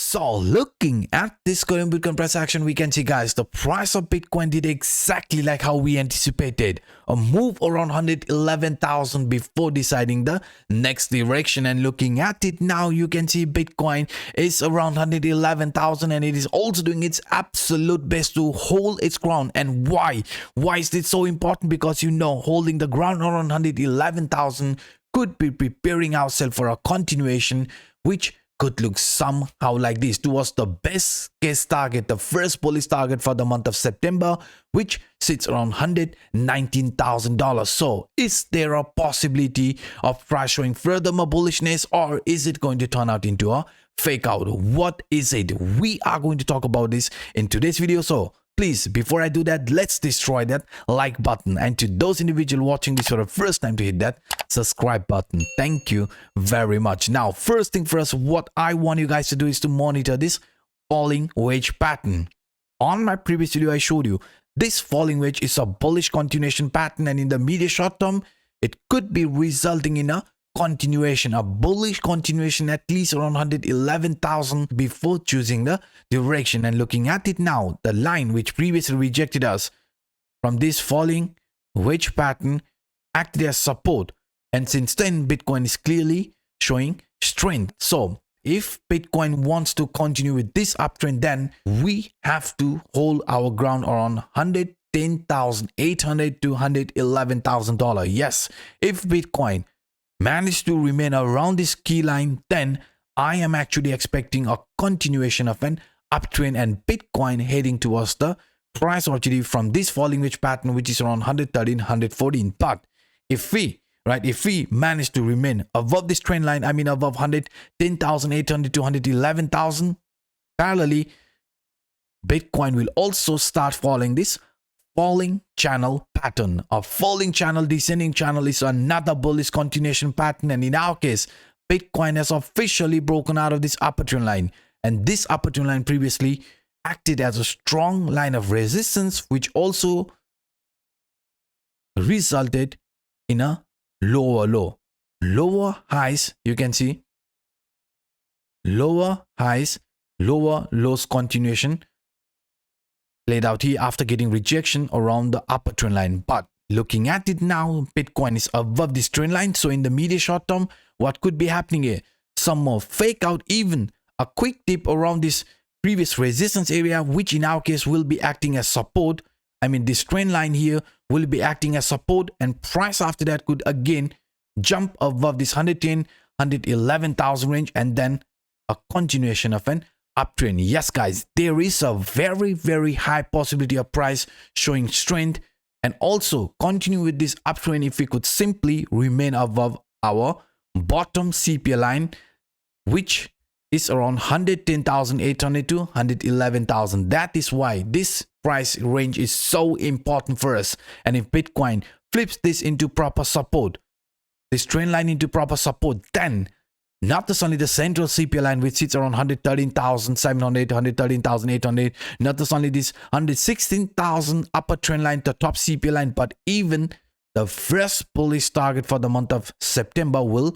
So looking at this current Bitcoin price action, we can see, guys, the price of Bitcoin did exactly like how we anticipated. A move around 111,000 before deciding the next direction. And looking at it now, you can see Bitcoin is around 111,000 and it is also doing its absolute best to hold its ground. And why? Why is this so important? Because, you know, holding the ground around 111,000 could be preparing ourselves for a continuation, which could look somehow like this towards the best case target, the first bullish target for the month of September, which sits around $119,000. So is there a possibility of price showing further more bullishness, or is it going to turn out into a fake out? What is it? We are going to talk about this in today's video. So please, before I do that, let's destroy that like button. And to those individuals watching this for the first time, to hit that subscribe button. Thank you very much. Now, first thing first, what I want you guys to do is to monitor this falling wedge pattern. On my previous video, I showed you this falling wedge is a bullish continuation pattern, and in the medium short term, it could be resulting in a continuation, a bullish continuation at least around 111,000 before choosing the direction. And looking at it now, the line which previously rejected us from this falling wedge pattern acted as support, and since then Bitcoin is clearly showing strength. So if Bitcoin wants to continue with this uptrend, then we have to hold our ground around $110,800 to $111,000. Yes, if Bitcoin managed to remain around this key line, then I am actually expecting a continuation of an uptrend and Bitcoin heading towards the price opportunity from this falling wedge pattern, which is around 113, 114. But if we manage to remain above this trend line, I mean above 110,800 to 111,000, parallelly Bitcoin will also start following this falling channel pattern. A falling channel, descending channel is another bullish continuation pattern, and in our case, Bitcoin has officially broken out of this upper trend line, and this upper trend line previously acted as a strong line of resistance, which also resulted in a lower low. Lower highs, you can see lower highs, lower lows continuation played out here after getting rejection around the upper trend line. But looking at it now, Bitcoin is above this trend line. So in the medium short term, what could be happening here? Some more fake out, even a quick dip around this previous resistance area, which in our case will be acting as support. I mean, this trend line here will be acting as support, and price after that could again jump above this 110, 111,000 range, and then a continuation of an uptrend. Yes, guys, there is a very, very high possibility of price showing strength and also continue with this uptrend if we could simply remain above our bottom CPI line, which is around 110,800 to 111,000. That is why this price range is so important for us. And if Bitcoin flips this into proper support, this trend line into proper support, then not just only the central CPI line, which sits around 113,700, 113,800, not just only this 116,000 upper trend line, the top CPI line, but even the first bullish target for the month of September will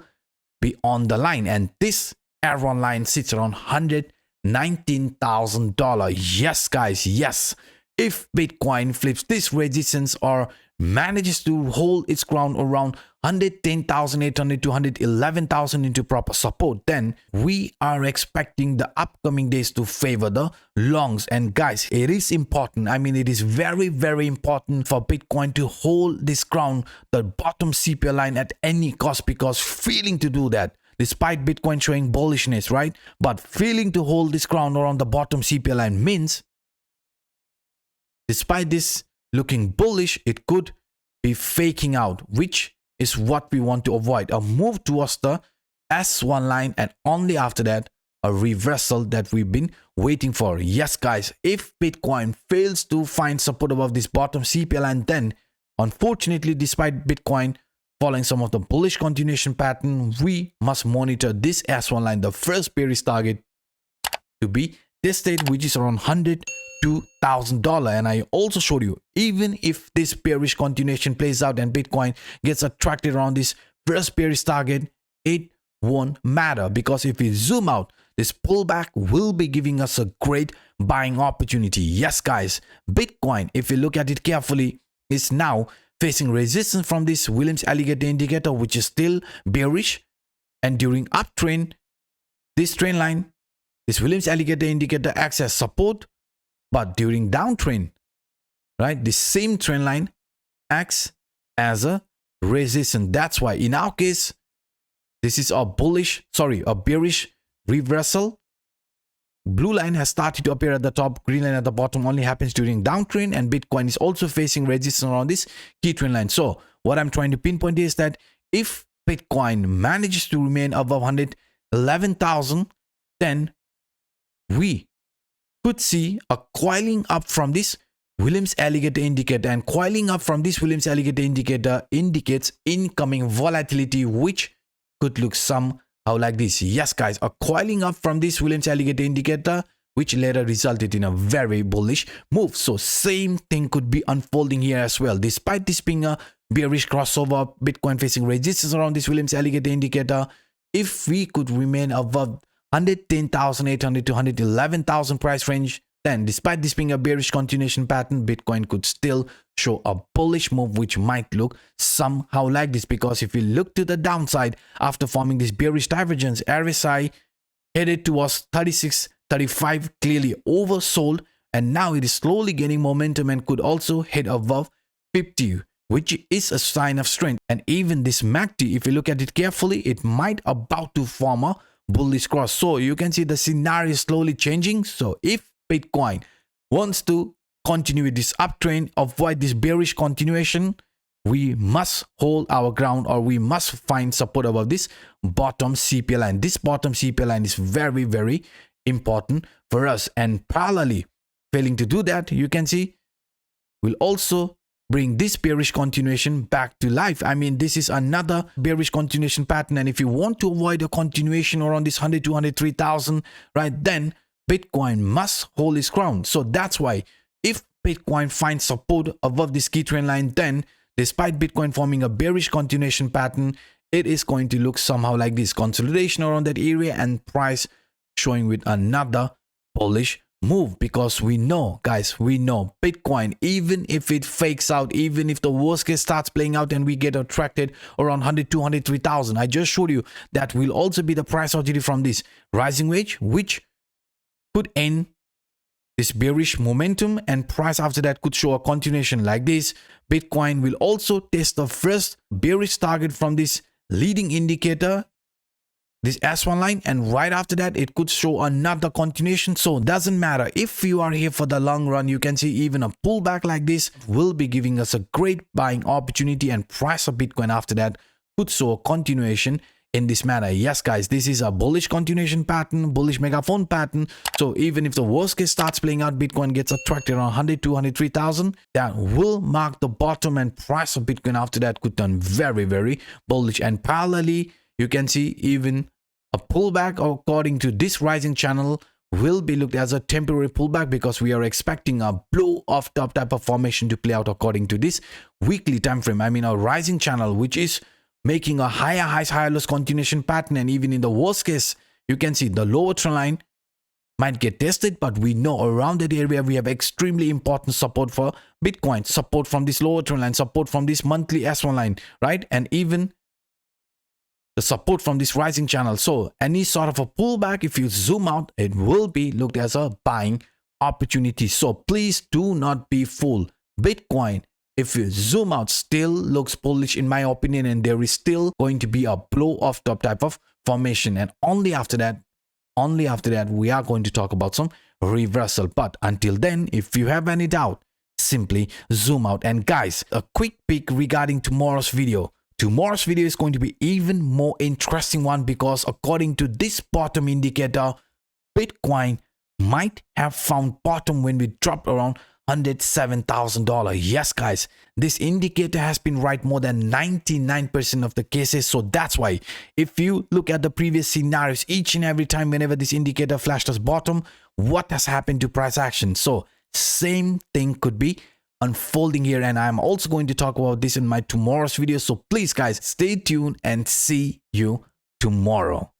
be on the line. And this arrow line sits around $119,000. Yes, guys, yes. If Bitcoin flips this resistance or manages to hold its ground around 110,800 to 111,000 into proper support, then we are expecting the upcoming days to favor the longs. And guys, it is important. I mean, it is very, very important for Bitcoin to hold this ground, the bottom CPI line, at any cost, because failing to do that, despite Bitcoin showing bullishness, right? But failing to hold this ground around the bottom CPI line means, despite this looking bullish, it could be faking out, which is what we want to avoid. A move towards the S1 line, and only after that, a reversal that we've been waiting for. Yes, guys, if Bitcoin fails to find support above this bottom CPI line, then unfortunately, despite Bitcoin following some of the bullish continuation pattern, we must monitor this S1 line, the first bearish target, to be tested, which is around $102,000. And I also showed you, even if this bearish continuation plays out and Bitcoin gets attracted around this first bearish target, it won't matter, because if we zoom out, this pullback will be giving us a great buying opportunity. Yes guys, Bitcoin, if you look at it carefully, is now facing resistance from this Williams alligator indicator, which is still bearish. And during uptrend, this trend line, this Williams alligator indicator acts as support, but during downtrend, right, this same trend line acts as a resistance. That's why in our case, this is a bearish reversal. Blue line has started to appear at the top, green line at the bottom only happens during downtrend, and Bitcoin is also facing resistance around this key trend line. So what I'm trying to pinpoint is that if Bitcoin manages to remain above 111,000, then we could see a coiling up from this Williams alligator indicator, and coiling up from this Williams alligator indicator indicates incoming volatility, which could look somehow like this. Yes guys, a coiling up from this Williams alligator indicator, which later resulted in a very bullish move. So same thing could be unfolding here as well. Despite this being a bearish crossover, Bitcoin facing resistance around this Williams alligator indicator, if we could remain above 110,800 to 111,000 price range, then despite this being a bearish continuation pattern, Bitcoin could still show a bullish move, which might look somehow like this. Because if we look to the downside, after forming this bearish divergence, RSI headed towards 36.35, clearly oversold, and now it is slowly gaining momentum and could also head above 50, which is a sign of strength. And even this MACD, if you look at it carefully, it might about to form a bullish cross. So you can see the scenario is slowly changing. So if Bitcoin wants to continue with this uptrend, avoid this bearish continuation, we must hold our ground, or we must find support above this bottom CPI line. This bottom CPI line is very, very important for us. And parallelly, failing to do that, you can see we'll also bring this bearish continuation back to life. I mean, this is another bearish continuation pattern. And if you want to avoid a continuation around this 100 to 103,000, right, then Bitcoin must hold its ground. So that's why if Bitcoin finds support above this key trend line, then despite Bitcoin forming a bearish continuation pattern, it is going to look somehow like this: consolidation around that area and price showing with another bullish move. Because we know, guys, we know Bitcoin, even if it fakes out, even if the worst case starts playing out and we get attracted around 100 to 103,000, I just showed you that will also be the price opportunity from this rising wedge, which could end this bearish momentum, and price after that could show a continuation like this. Bitcoin will also test the first bearish target from this leading indicator, this S1 line, and right after that it could show another continuation. So it doesn't matter if you are here for the long run, you can see even a pullback like this will be giving us a great buying opportunity, and price of Bitcoin after that could show a continuation in this manner. Yes guys, this is a bullish continuation pattern, bullish megaphone pattern. So even if the worst case starts playing out, Bitcoin gets attracted around 100 to 103,000, that will mark the bottom, and price of Bitcoin after that could turn very, very bullish. And parallelly, you can see even a pullback according to this rising channel will be looked as a temporary pullback, because we are expecting a blow off top type of formation to play out according to this weekly time frame. I mean, a rising channel which is making a higher highs, higher lows continuation pattern. And even in the worst case, you can see the lower trend line might get tested, but we know around that area we have extremely important support for Bitcoin, support from this lower trend line, support from this monthly S1 line, right? And even the support from this rising channel. So any sort of a pullback, if you zoom out, it will be looked as a buying opportunity. So please do not be fooled. Bitcoin, if you zoom out, still looks bullish in my opinion, and there is still going to be a blow off top type of formation. And only after that, we are going to talk about some reversal. But until then, if you have any doubt, simply zoom out. And guys, a quick peek regarding tomorrow's video. Tomorrow's video is going to be even more interesting one, because according to this bottom indicator, Bitcoin might have found bottom when we dropped around $107,000. Yes guys, this indicator has been right more than 99% of the cases. So that's why if you look at the previous scenarios, each and every time whenever this indicator flashed as bottom, what has happened to price action? So same thing could be unfolding here, and I'm also going to talk about this in my tomorrow's video. So please guys, stay tuned and see you tomorrow.